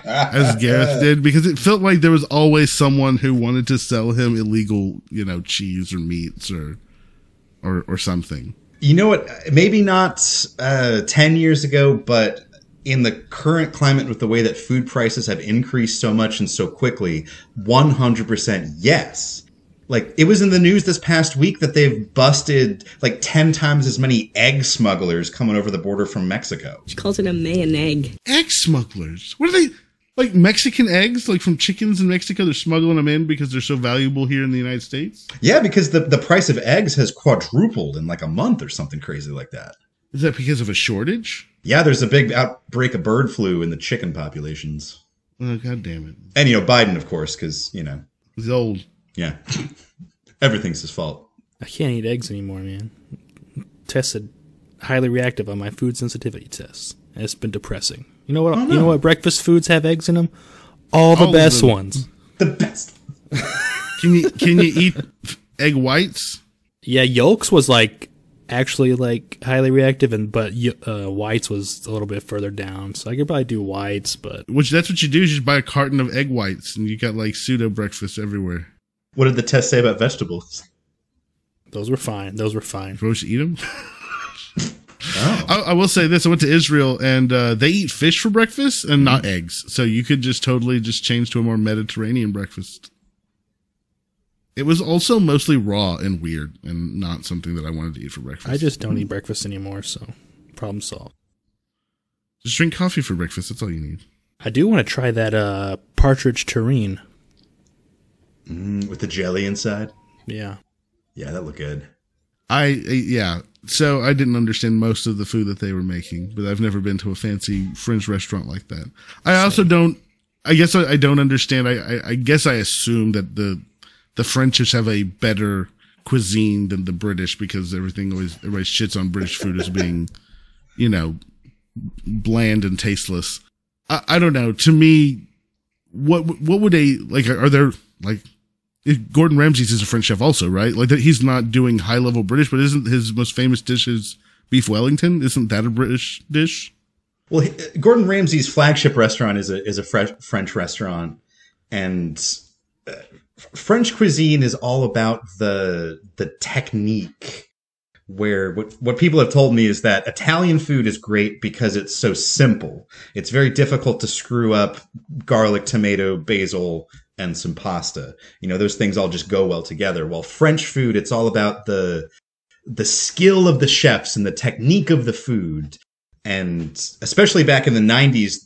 as Gareth did? Because it felt like there was always someone who wanted to sell him illegal, cheese or meats or something. You know what? Maybe not 10 years ago, but in the current climate with the way that food prices have increased so much and so quickly, 100% yes. Like, it was in the news this past week that they've busted like 10 times as many egg smugglers coming over the border from Mexico. She calls it a Mayan egg. Egg smugglers? What are they? Like Mexican eggs? Like from chickens in Mexico, they're smuggling them in because they're so valuable here in the United States? Yeah, because the price of eggs has quadrupled in like a month or something crazy like that. Is that because of a shortage? Yeah, there's a big outbreak of bird flu in the chicken populations. Oh, God damn it. And, Biden, of course, because, He's old. Yeah. Everything's his fault. I can't eat eggs anymore, man. Tested highly reactive on my food sensitivity tests. And it's been depressing. You know what? Oh, no. You know what breakfast foods have eggs in them? All the best ones. The best. Can you eat egg whites? Yeah, yolks was actually highly reactive, but whites was a little bit further down. So I could probably do whites, but That's what you do. You just buy a carton of egg whites, and you got pseudo breakfast everywhere. What did the test say about vegetables? those were fine. Supposed to eat them? Oh. I will say this. I went to Israel, and they eat fish for breakfast and not eggs. So you could just totally just change to a more Mediterranean breakfast. It was also mostly raw and weird and not something that I wanted to eat for breakfast. I just don't eat breakfast anymore, so problem solved. Just drink coffee for breakfast. That's all you need. I do want to try that partridge terrine. With the jelly inside? Yeah. Yeah, that looked good. Yeah. So I didn't understand most of the food that they were making, but I've never been to a fancy French restaurant like that. I also don't, I guess I don't understand. I guess I assume that the French just have a better cuisine than the British because everybody shits on British food as being, bland and tasteless. I don't know. To me, what would are there Gordon Ramsay's is a French chef also, right? He's not doing high level British, but isn't his most famous dish is beef Wellington? Isn't that a British dish? Well, Gordon Ramsay's flagship restaurant is a French restaurant, and French cuisine is all about the technique. Where what people have told me is that Italian food is great because it's so simple. It's very difficult to screw up garlic, tomato, basil, and some pasta. Those things all just go well together. While French food, it's all about the skill of the chefs and the technique of the food. And especially back in the 90s,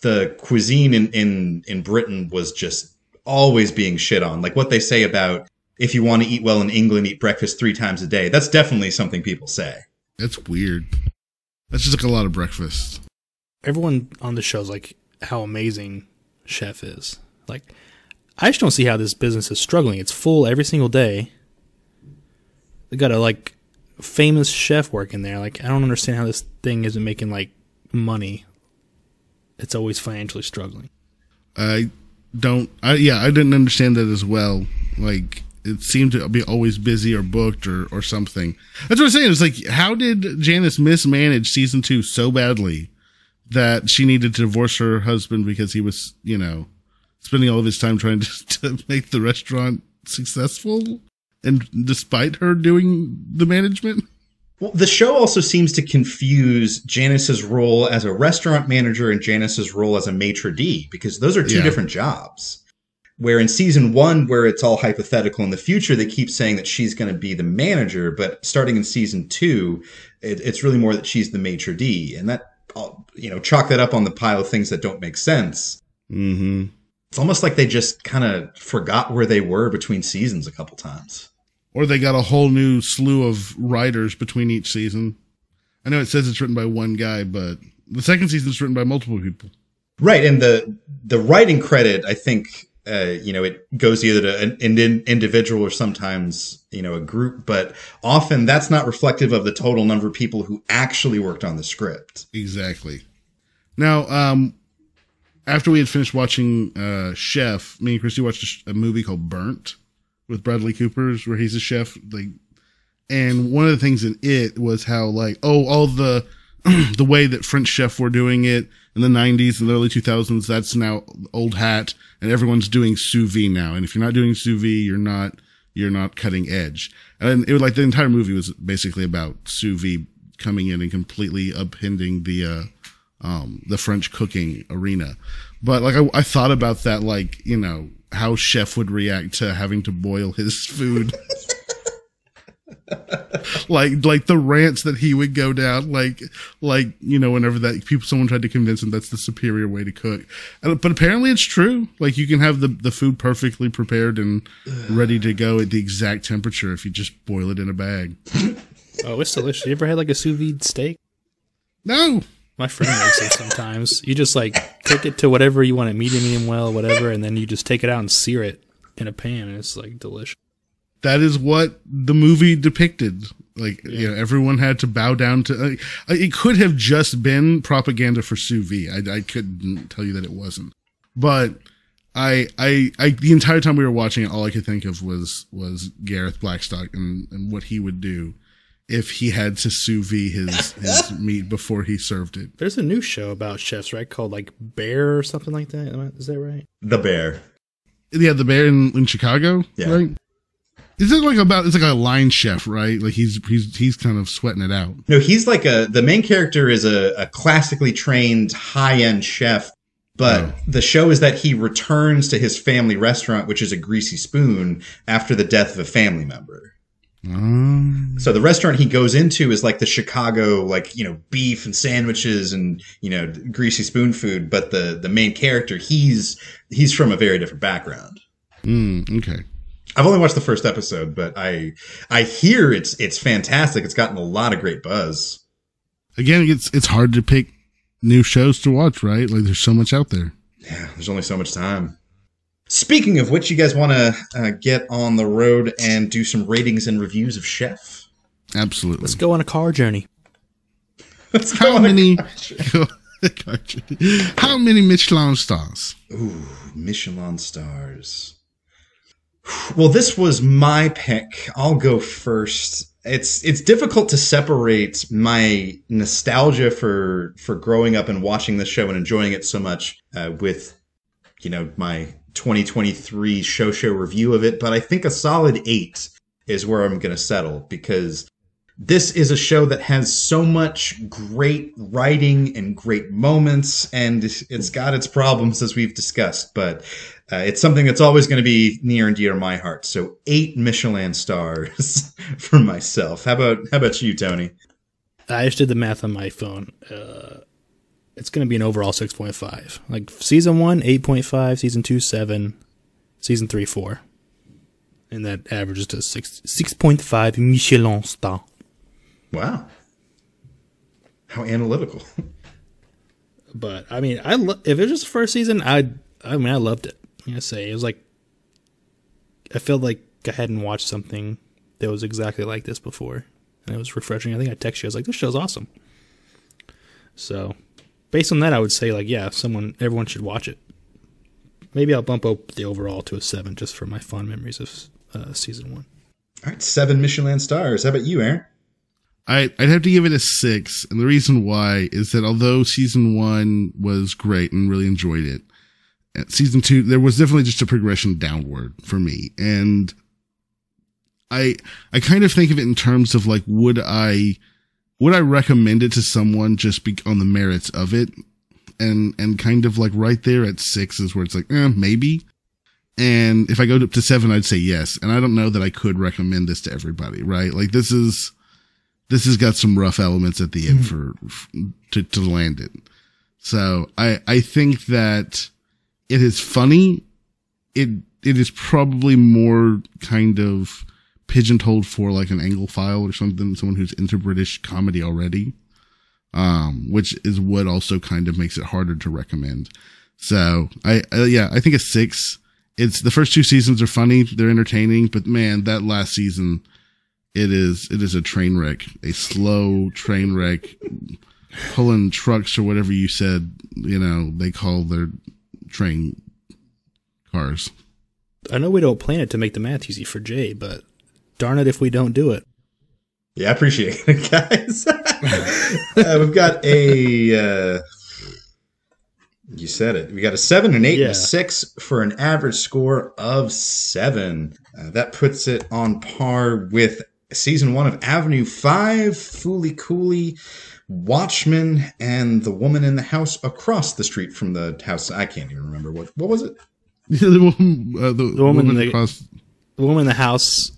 the cuisine in Britain was just always being shit on. Like what they say about, if you want to eat well in England, eat breakfast 3 times a day. That's definitely something people say. That's weird. That's just a lot of breakfast. Everyone on the show is how amazing Chef is. I just don't see how this business is struggling. It's full every single day. They got a famous chef working there. I don't understand how this thing isn't making money. It's always financially struggling. I didn't understand that as well. It seemed to be always busy or booked or something. That's what I'm saying. It's how did Janice mismanage season 2 so badly that she needed to divorce her husband because he was, spending all of his time trying to make the restaurant successful, and despite her doing the management? Well, the show also seems to confuse Janice's role as a restaurant manager and Janice's role as a maitre d', because those are two different jobs. Where in season 1, where it's all hypothetical in the future, they keep saying that she's going to be the manager, but starting in season 2, it's really more that she's the maitre d', and that, chalk that up on the pile of things that don't make sense. Mm-hmm. It's almost like they just kind of forgot where they were between seasons a couple times. Or they got a whole new slew of writers between each season. I know it says it's written by one guy, but the second season is written by multiple people. Right, and the writing credit, I think, it goes either to an individual or sometimes, a group, but often that's not reflective of the total number of people who actually worked on the script. Exactly. Now, after we had finished watching Chef, me and Christy watched a movie called Burnt with Bradley Cooper, where he's a chef. And one of the things in it was how all the the way that French chef were doing it in the 90s and the early 2000s, that's now old hat, and everyone's doing sous vide now. And if you're not doing sous vide, you're not cutting edge. And it was the entire movie was basically about sous vide coming in and completely upending the French cooking arena. But I thought about that, how Chef would react to having to boil his food. like the rants that he would go down, like whenever someone tried to convince him that's the superior way to cook. But apparently it's true. Like, you can have the food perfectly prepared and ready to go at the exact temperature if you just boil it in a bag. Oh, it's delicious. You ever had like a sous vide steak? No. My friend makes it sometimes. You just like cook it to whatever you want it, medium well, whatever, and then you just take it out and sear it in a pan, and it's like delicious. That is what the movie depicted. Like, everyone had to bow down to. It could have just been propaganda for sous vide. I couldn't tell you that it wasn't. But the entire time we were watching it, all I could think of was Gareth Blackstock and what he would do if he had to sous vide his meat before he served it. There's a new show about chefs, right? Called like Bear or something like that. Is that right? The Bear. Yeah, The Bear in Chicago. Yeah. Right. Is it it's like a line chef, right? Like he's kind of sweating it out. No, he's like the main character is a classically trained high-end chef, but the show is that he returns to his family restaurant, which is a Greasy Spoon, after the death of a family member. So the restaurant he goes into is like the Chicago, beef and sandwiches and, Greasy Spoon food. But the main character, he's from a very different background. Okay. I've only watched the first episode, but I hear it's fantastic. It's gotten a lot of great buzz. Again, it's hard to pick new shows to watch, right? Like, there's so much out there. Yeah, there's only so much time. Speaking of which, you guys want to get on the road and do some ratings and reviews of Chef? Absolutely. Let's go on a car journey. How many Michelin stars? Ooh, Michelin stars. Well, this was my pick. I'll go first. It's difficult to separate my nostalgia for growing up and watching this show and enjoying it so much with, my 2023 show review of it. But I think a solid 8 is where I'm going to settle, because this is a show that has so much great writing and great moments, and it's got its problems, as we've discussed, but it's something that's always going to be near and dear to my heart. So 8 Michelin stars for myself. How about you, Tony? I just did the math on my phone. It's going to be an overall 6.5. Like, season 1, 8.5, season 2, 7, season 3, 4. And that averages to 6.5 Michelin star. Wow. How analytical. But, I mean, if it was just the first season, I loved it. I'm going to say, it was like, I felt like I hadn't watched something that was exactly like this before. And it was refreshing. I think I texted you, I was like, this show's awesome. So, based on that, I would say, everyone should watch it. Maybe I'll bump up the overall to a 7 just for my fond memories of season 1. All right, 7 Michelin stars. How about you, Aaron? I'd have to give it a 6. And the reason why is that although season 1 was great and really enjoyed it, season 2, there was definitely just a progression downward for me. And I kind of think of it in terms of like, would I recommend it to someone just on the merits of it? And kind of like right there at 6 is where it's like, maybe. And if I go up to 7, I'd say yes. And I don't know that I could recommend this to everybody, right? Like, this has got some rough elements at the end to land it. So I think that it is funny. It is probably more kind of pigeonholed for like an Anglophile or something, someone who's into British comedy already, which is what also kind of makes it harder to recommend. So I think a 6. It's the first 2 seasons are funny, they're entertaining, but man, that last season, it is a train wreck, a slow train wreck, pulling trucks or whatever you said, they call their train cars. I know we don't plan it to make the math easy for Jay, but darn it if we don't do it. Yeah, I appreciate it, guys. We've got you said it. We got a 7, an 8, and a 6 for an average score of 7. That puts it on par with season 1 of Avenue 5, Fooly Cooley, Watchmen, and The Woman in the House Across the Street from the House. I can't even remember. What was it? The woman across the woman in the house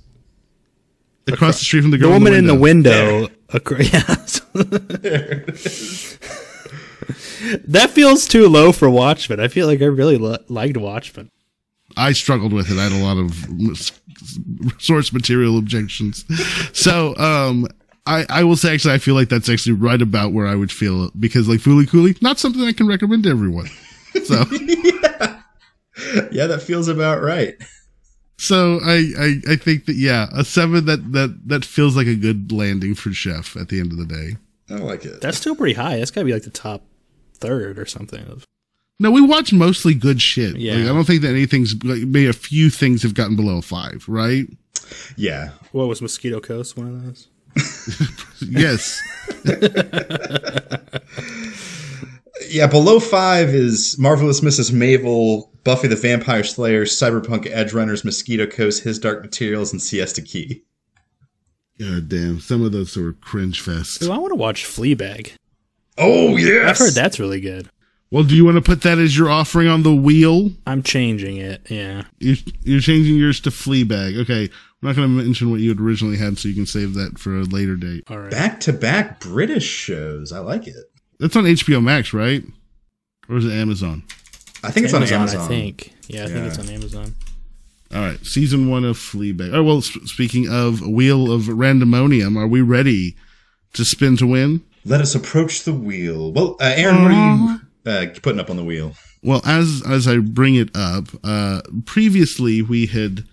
across the street from the girl. The woman in the window. That feels too low for Watchmen. I feel like I really liked Watchmen. I struggled with it. I had a lot of source material objections. So, I will say, actually, I feel like that's actually right about where I would feel, because like Fooly Cooley, not something I can recommend to everyone. So, yeah, that feels about right. So I think that, yeah, a 7 that feels like a good landing for Chef at the end of the day. I like it. That's still pretty high. That's gotta be like the top third or something. No, we watch mostly good shit. Yeah. Like, I don't think that anything's, like, maybe a few things have gotten below 5, right? Yeah. What was Mosquito Coast one of those? Yes. Yeah, below 5 is Marvelous Mrs. Maisel, Buffy the Vampire Slayer, Cyberpunk Edge Runners, Mosquito Coast, His Dark Materials, and Siesta Key. God damn, some of those were cringe fest. Ooh, I want to watch Fleabag. Oh, yes! I've heard that's really good. Well, do you want to put that as your offering on the wheel? I'm changing it, yeah. You're changing yours to Fleabag. Okay, I'm not going to mention what you had originally had, so you can save that for a later date. All right. Back-to-back British shows. I like it. That's on HBO Max, right? Or is it Amazon? I think it's on Amazon. I think. Yeah, I think it's on Amazon. All right, season 1 of Fleabag. Oh, well, speaking of Wheel of Randomonium, are we ready to spin to win? Let us approach the wheel. Well, Aaron, what are you putting up on the wheel? Well, as I bring it up, previously we had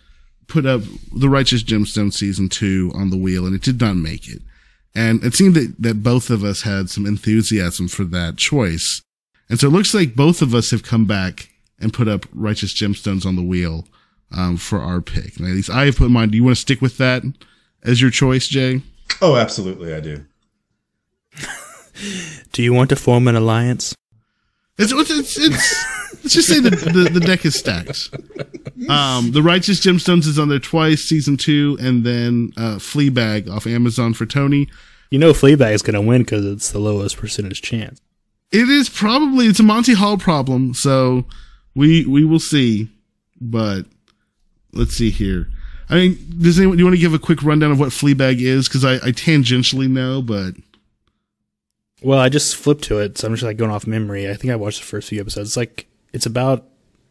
put up The Righteous Gemstone season 2 on the wheel, and it did not make it. And it seemed that both of us had some enthusiasm for that choice. And so it looks like both of us have come back and put up Righteous Gemstones on the wheel for our pick. And at least I have put mine. Do you want to stick with that as your choice, Jay? Oh, absolutely, I do. Do you want to form an alliance? Let's just say the deck is stacked. The Righteous Gemstones is on there twice, season 2, and then Fleabag off Amazon for Tony. You know Fleabag is going to win because it's the lowest percentage chance. It's a Monty Hall problem, so we will see. But let's see here. I mean, do you want to give a quick rundown of what Fleabag is? Because I tangentially know, but... Well, I just flipped to it, so I'm just like going off memory. I think I watched the first few episodes. It's about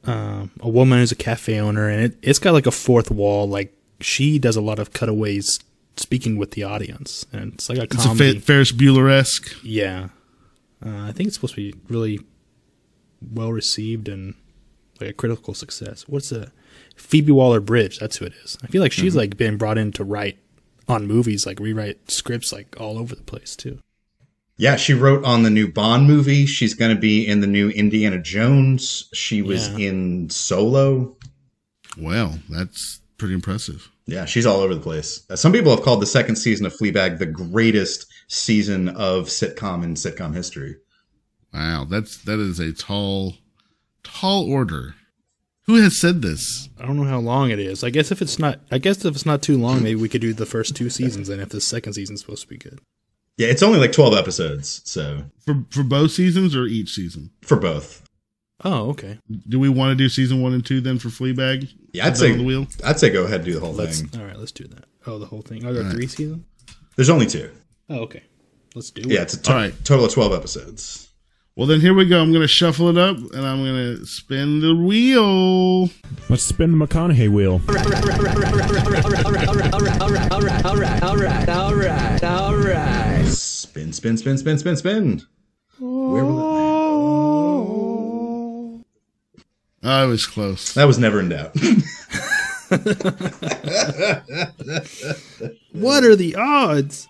a woman who's a cafe owner, and it's got like a fourth wall. Like, she does a lot of cutaways speaking with the audience, and it's like a comedy. It's a Ferris Bueller-esque. Yeah. I think it's supposed to be really well received and like a critical success. What's the Phoebe Waller-Bridge? That's who it is. I feel like she's like been brought in to write on movies, like rewrite scripts like all over the place too. Yeah, she wrote on the new Bond movie. She's going to be in the new Indiana Jones. She was in Solo. Well, that's pretty impressive. Yeah, she's all over the place. Some people have called the second season of Fleabag the greatest season of sitcom in sitcom history. Wow, that is a tall order. Who has said this? I don't know how long it is. I guess if it's not too long, maybe we could do the first 2 seasons, and if the second season's supposed to be good. Yeah, it's only like 12 episodes, so. For both seasons or each season? For both. Oh, okay. Do we want to do season 1 and 2 then for Fleabag? Yeah, I'd say go ahead and do the whole thing. All right, let's do that. Oh, the whole thing. Are there 3 seasons? There's only 2. Oh, okay. Let's do it. Yeah, it's a total of 12 episodes. Well, then here we go. I'm going to shuffle it up, and I'm going to spin the wheel. Let's spin the McConaughey wheel. All right. Spin. Where will it land? I was close. That was never in doubt. What are the odds?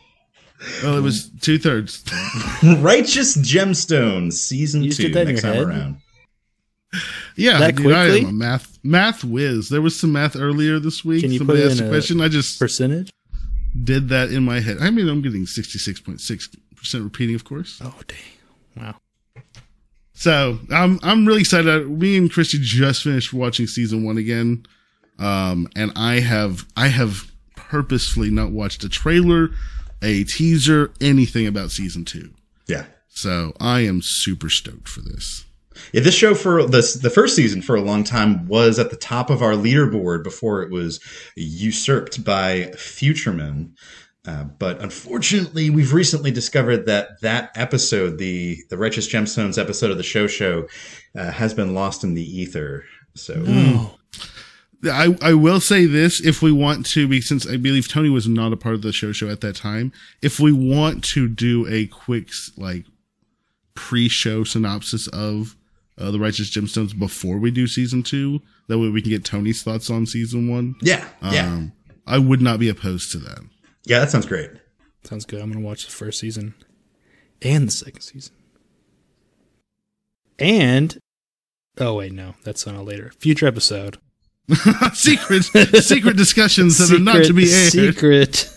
Well, it was 2/3. Righteous Gemstones, season You just 2, did that in next your time head? around. Yeah, That dude, I quickly? am a math whiz. There was some math earlier this week. Can you Somebody put asked in a a question. I just percentage? did that in my head. I mean, I'm getting 66.6% repeating, of course. Oh, dang. Wow. So I'm really excited. Me and Christy just finished watching season 1 again, and I have purposefully not watched a trailer, a teaser, anything about season 2. Yeah. So I am super stoked for this. Yeah, this show for the first season for a long time was at the top of our leaderboard before it was usurped by Futureman. But unfortunately, we've recently discovered that episode, the Righteous Gemstones episode of the show, has been lost in the ether. So, I will say this: if we want to, since I believe Tony was not a part of the show at that time, if we want to do a quick pre-show synopsis of the Righteous Gemstones before we do season 2, that way we can get Tony's thoughts on season 1. Yeah. I would not be opposed to that. Yeah, that sounds great. Sounds good. I'm going to watch the first season and the second season. And, oh wait, no, that's on a later future episode. secret discussions that are not to be aired. Secret.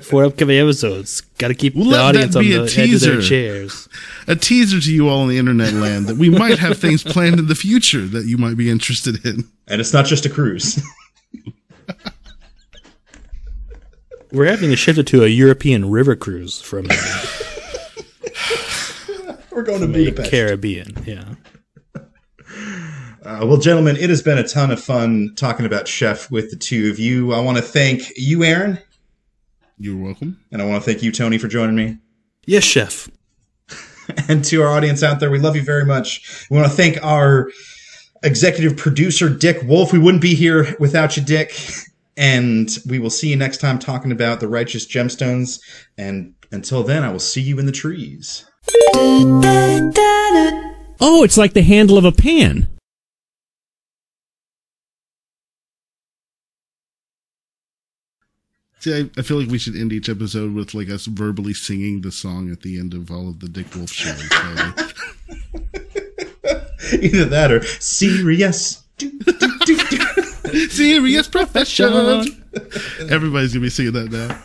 For upcoming episodes. Got to keep the audience on the edge of their chairs. A teaser to you all in the internet land that we might have things planned in the future that you might be interested in. And it's not just a cruise. We're having to shift it to a European river cruise from We're going to Budapest. Caribbean, yeah. Well, gentlemen, it has been a ton of fun talking about Chef with the two of you. I want to thank you, Aaron. You're welcome. And I want to thank you, Tony, for joining me. Yes, Chef. And to our audience out there, we love you very much. We want to thank our executive producer, Dick Wolf. We wouldn't be here without you, Dick. And we will see you next time talking about the Righteous Gemstones. And until then, I will see you in the trees. Oh, it's like the handle of a pan. See, I feel like we should end each episode with us verbally singing the song at the end of all of the Dick Wolf shows. Either that or serious. Serious profession. Everybody's going to be singing that now.